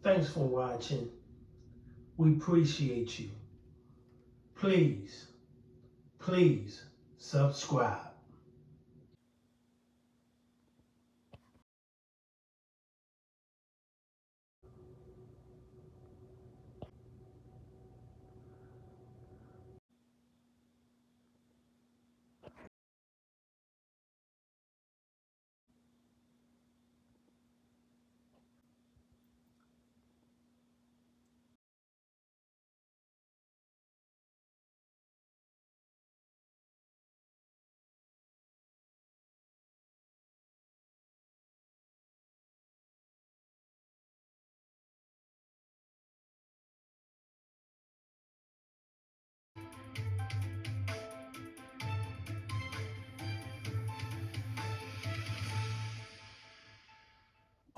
Thanks for watching. We appreciate you. Please, please subscribe.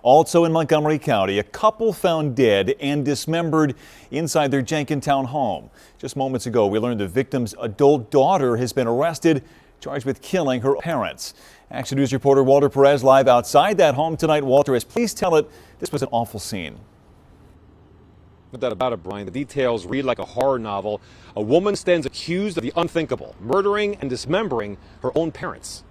Also in Montgomery County, a couple found dead and dismembered inside their Jenkintown home. Just moments ago, we learned the victim's adult daughter has been arrested, charged with killing her parents. Action News reporter Walter Perez live outside that home tonight. Walter, as police tell it, this was an awful scene. No doubt about it, Brian. The details read like a horror novel. A woman stands accused of the unthinkable, murdering and dismembering her own parents.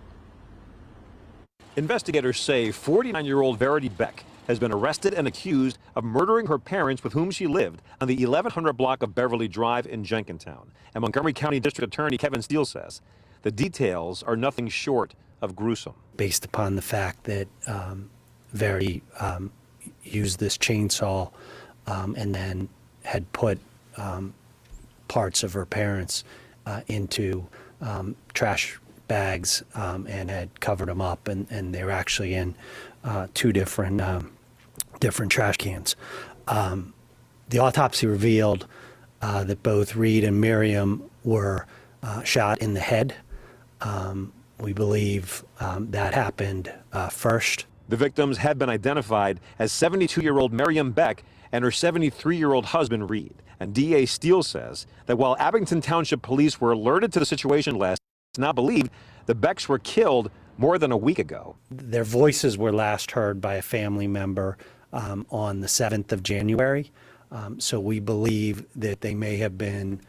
Investigators say 49-year-old Verity Beck has been arrested and accused of murdering her parents with whom she lived on the 1100 block of Beverly Drive in Jenkintown. And Montgomery County District Attorney Kevin Steele says the details are nothing short of gruesome. Based upon the fact that Verity used this chainsaw and then had put parts of her parents into trash bags and had covered them up, and they were actually in two different trash cans. The autopsy revealed that both Reed and Miriam were shot in the head. We believe that happened first. The victims had been identified as 72-year-old Miriam Beck and her 73-year-old husband Reed. And DA Steele says that while Abington Township police were alerted to the situation last, now believe the Becks were killed more than a week ago. Their voices were last heard by a family member on the 7th of January. So we believe that they may have been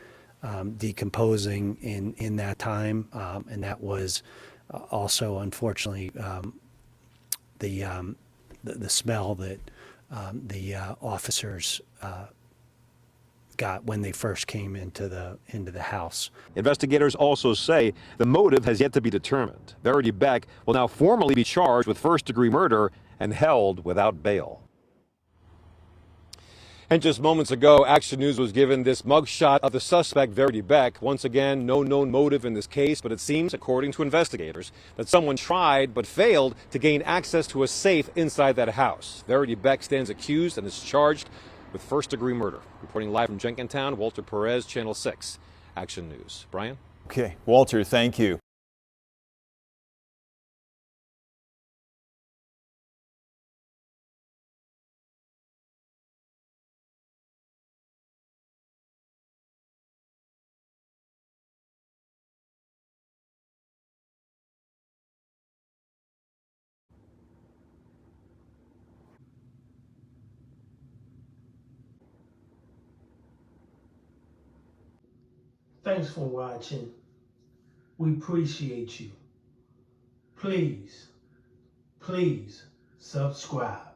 decomposing in that time. And that was also, unfortunately, the smell that the officers got when they first came into the house. Investigators also say the motive has yet to be determined. Verity Beck will now formally be charged with first-degree murder and held without bail. And just moments ago, Action News was given this mugshot of the suspect, Verity Beck. Once again, no known motive in this case, but it seems, according to investigators, that someone tried but failed to gain access to a safe inside that house. Verity Beck stands accused and is charged with first-degree murder. Reporting live from Jenkintown, Walter Perez, Channel 6, Action News. Brian? Okay, Walter, thank you. Thanks for watching. We appreciate you. Please, please subscribe.